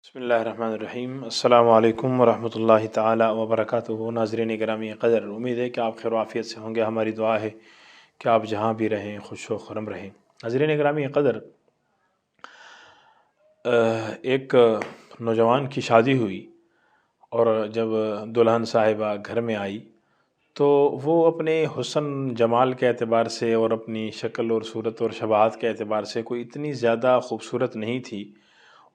بسم اللہ الرحمن الرحیم۔ السلام علیکم ورحمۃ اللہ تعالی وبرکاتہ۔ ناظرین گرامی قدر، امید ہے کہ آپ خیر و عافیت سے ہوں گے۔ ہماری دعا ہے کہ آپ جہاں بھی رہیں خوش و خرم رہیں۔ ناظرین گرامی قدر، ایک نوجوان کی شادی ہوئی اور جب دلہن صاحبہ گھر میں آئی تو وہ اپنے حسن جمال کے اعتبار سے اور اپنی شکل اور صورت اور شباہت کے اعتبار سے کوئی اتنی زیادہ خوبصورت نہیں تھی،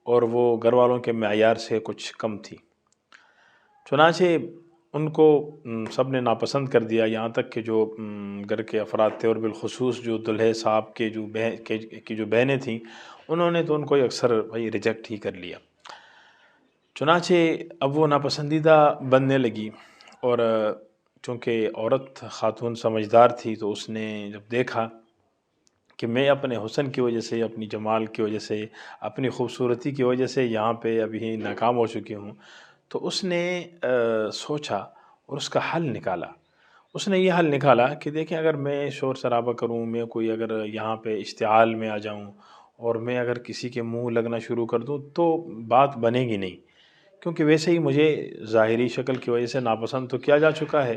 اور وہ گھر والوں کے معیار سے کچھ کم تھی۔ چنانچہ ان کو سب نے ناپسند کر دیا، یہاں تک کہ جو گھر کے افراد تھے اور بالخصوص جو دلہے صاحب کے جو بہنیں تھیں، انہوں نے تو ان کو اکثر ریجیکٹ ہی کر لیا۔ چنانچہ اب وہ ناپسندیدہ بننے لگی، اور چونکہ عورت خاتون سمجھدار تھی تو اس نے جب دیکھا کہ میں اپنے حسن کی وجہ سے، اپنی جمال کی وجہ سے، اپنی خوبصورتی کی وجہ سے یہاں پہ ابھی ناکام ہو چکی ہوں، تو اس نے سوچا اور اس کا حل نکالا۔ اس نے یہ حل نکالا کہ دیکھیں، اگر میں شور شرابہ کروں، میں کوئی اگر یہاں پہ اشتعال میں آ جاؤں اور میں اگر کسی کے منہ لگنا شروع کر دوں تو بات بنے گی نہیں، کیونکہ ویسے ہی مجھے ظاہری شکل کی وجہ سے ناپسند تو کیا جا چکا ہے۔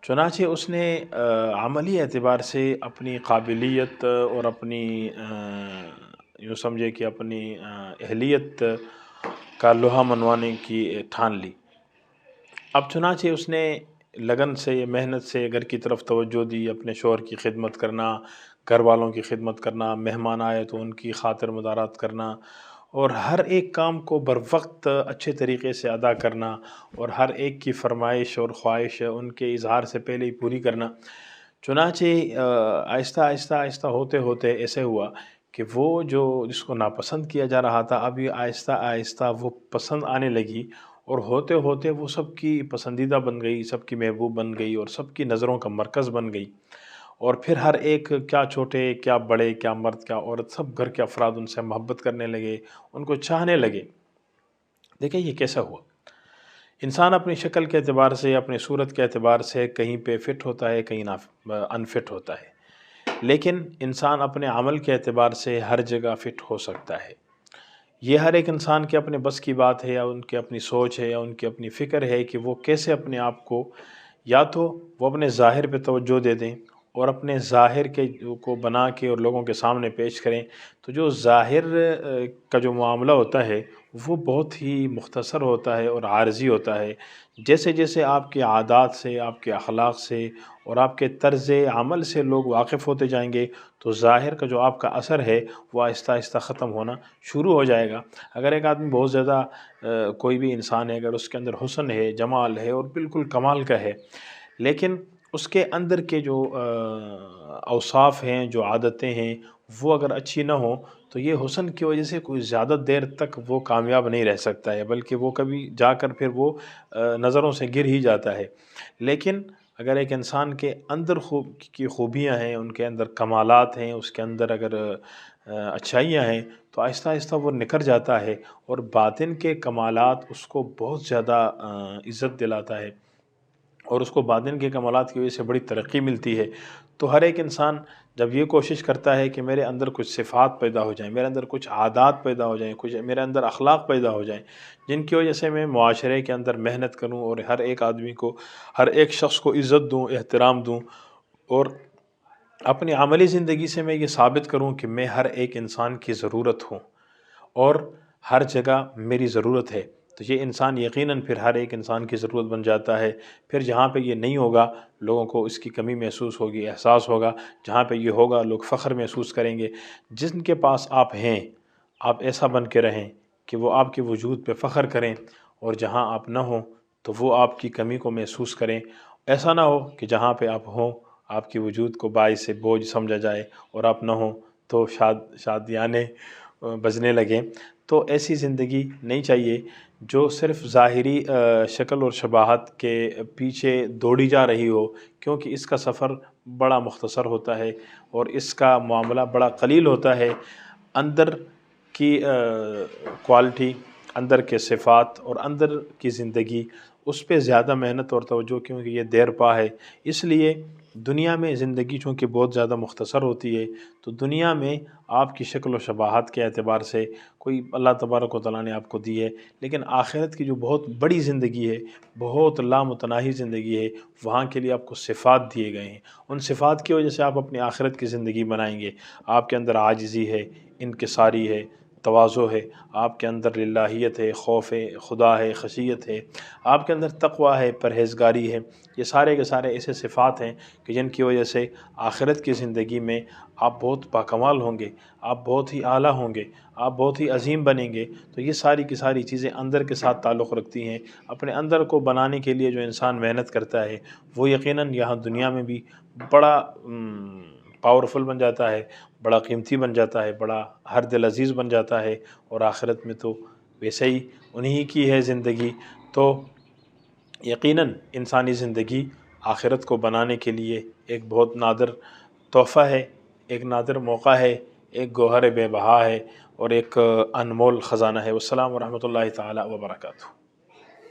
چنانچہ اس نے عملی اعتبار سے اپنی قابلیت اور اپنی یوں سمجھے کہ اپنی اہلیت کا لوہا منوانے کی ٹھان لی۔ اب چنانچہ اس نے لگن سے، محنت سے گھر کی طرف توجہ دی، اپنے شوہر کی خدمت کرنا، گھر والوں کی خدمت کرنا، مہمان آئے تو ان کی خاطر مدارات کرنا، اور ہر ایک کام کو بروقت اچھے طریقے سے ادا کرنا، اور ہر ایک کی فرمائش اور خواہش ان کے اظہار سے پہلے ہی پوری کرنا۔ چنانچہ آہستہ آہستہ آہستہ ہوتے ہوتے ایسے ہوا کہ وہ جس کو ناپسند کیا جا رہا تھا، ابھی آہستہ آہستہ وہ پسند آنے لگی، اور ہوتے ہوتے وہ سب کی پسندیدہ بن گئی، سب کی محبوب بن گئی، اور سب کی نظروں کا مرکز بن گئی۔ اور پھر ہر ایک، کیا چھوٹے کیا بڑے، کیا مرد کیا عورت، سب گھر کے افراد ان سے محبت کرنے لگے، ان کو چاہنے لگے۔ دیکھیں یہ کیسا ہوا؟ انسان اپنی شکل کے اعتبار سے، اپنی صورت کے اعتبار سے کہیں پہ فٹ ہوتا ہے، کہیں انفٹ ہوتا ہے، لیکن انسان اپنے عمل کے اعتبار سے ہر جگہ فٹ ہو سکتا ہے۔ یہ ہر ایک انسان کے اپنے بس کی بات ہے، یا ان کی اپنی سوچ ہے، یا ان کی اپنی فکر ہے کہ وہ کیسے اپنے آپ کو، یا تو وہ اپنے ظاہر پہ توجہ دے دیں اور اپنے ظاہر کے کو بنا کے اور لوگوں کے سامنے پیش کریں، تو جو ظاہر کا جو معاملہ ہوتا ہے وہ بہت ہی مختصر ہوتا ہے اور عارضی ہوتا ہے۔ جیسے جیسے آپ کے عادات سے، آپ کے اخلاق سے اور آپ کے طرز عمل سے لوگ واقف ہوتے جائیں گے تو ظاہر کا جو آپ کا اثر ہے وہ آہستہ آہستہ ختم ہونا شروع ہو جائے گا۔ اگر ایک آدمی بہت زیادہ کوئی بھی انسان ہے، اگر اس کے اندر حسن ہے، جمال ہے اور بالکل کمال کا ہے، لیکن اس کے اندر کے جو اوصاف ہیں، جو عادتیں ہیں، وہ اگر اچھی نہ ہوں تو یہ حسن کی وجہ سے کوئی زیادہ دیر تک وہ کامیاب نہیں رہ سکتا ہے، بلکہ وہ کبھی جا کر پھر وہ نظروں سے گر ہی جاتا ہے۔ لیکن اگر ایک انسان کے اندر کی خوبیاں ہیں، ان کے اندر کمالات ہیں، اس کے اندر اگر اچھائیاں ہیں، تو آہستہ آہستہ وہ نکھر جاتا ہے، اور باطن کے کمالات اس کو بہت زیادہ عزت دلاتا ہے، اور اس کو باطن کے کمالات کی وجہ سے بڑی ترقی ملتی ہے۔ تو ہر ایک انسان جب یہ کوشش کرتا ہے کہ میرے اندر کچھ صفات پیدا ہو جائیں، میرے اندر کچھ عادات پیدا ہو جائیں، کچھ میرے اندر اخلاق پیدا ہو جائیں، جن کی وجہ سے میں معاشرے کے اندر محنت کروں اور ہر ایک آدمی کو، ہر ایک شخص کو عزت دوں، احترام دوں، اور اپنی عملی زندگی سے میں یہ ثابت کروں کہ میں ہر ایک انسان کی ضرورت ہوں اور ہر جگہ میری ضرورت ہے، تو یہ انسان یقیناً پھر ہر ایک انسان کی ضرورت بن جاتا ہے۔ پھر جہاں پہ یہ نہیں ہوگا لوگوں کو اس کی کمی محسوس ہوگی، احساس ہوگا۔ جہاں پہ یہ ہوگا لوگ فخر محسوس کریں گے۔ جن کے پاس آپ ہیں، آپ ایسا بن کے رہیں کہ وہ آپ کے وجود پہ فخر کریں، اور جہاں آپ نہ ہوں تو وہ آپ کی کمی کو محسوس کریں۔ ایسا نہ ہو کہ جہاں پہ آپ ہوں آپ کی وجود کو باعث بوجھ سمجھا جائے، اور آپ نہ ہوں تو شادیانے بجنے لگیں۔ تو ایسی زندگی نہیں چاہیے جو صرف ظاہری شکل اور شباہت کے پیچھے دوڑی جا رہی ہو، کیونکہ اس کا سفر بڑا مختصر ہوتا ہے اور اس کا معاملہ بڑا قلیل ہوتا ہے۔ اندر کی کوالٹی، اندر کے صفات اور اندر کی زندگی اس پہ زیادہ محنت اور توجہ، کیونکہ یہ دیر پا ہے۔ اس لیے دنیا میں زندگی چونکہ بہت زیادہ مختصر ہوتی ہے، تو دنیا میں آپ کی شکل و شباہت کے اعتبار سے کوئی اللہ تبارک و تعالیٰ نے آپ کو دی ہے، لیکن آخرت کی جو بہت بڑی زندگی ہے، بہت لامتناہی زندگی ہے، وہاں کے لیے آپ کو صفات دیے گئے ہیں۔ ان صفات کی وجہ سے آپ اپنی آخرت کی زندگی بنائیں گے۔ آپ کے اندر عاجزی ہے، انکساری ہے، تواضع ہے، آپ کے اندر للہیت ہے، خوف خدا ہے، خشیت ہے، آپ کے اندر تقوی ہے، پرہیزگاری ہے۔ یہ سارے کے سارے ایسے صفات ہیں کہ جن کی وجہ سے آخرت کی زندگی میں آپ بہت باکمال ہوں گے، آپ بہت ہی اعلیٰ ہوں گے، آپ بہت ہی عظیم بنیں گے۔ تو یہ ساری کی ساری چیزیں اندر کے ساتھ تعلق رکھتی ہیں۔ اپنے اندر کو بنانے کے لیے جو انسان محنت کرتا ہے، وہ یقیناً یہاں دنیا میں بھی بڑا پاورفل بن جاتا ہے، بڑا قیمتی بن جاتا ہے، بڑا ہر دل عزیز بن جاتا ہے، اور آخرت میں تو ویسے ہی انہی کی ہے زندگی۔ تو یقیناً انسانی زندگی آخرت کو بنانے کے لیے ایک بہت نادر تحفہ ہے، ایک نادر موقع ہے، ایک گوہر بے بہا ہے، اور ایک انمول خزانہ ہے۔ والسلام ورحمۃ اللہ تعالی وبرکاتہ۔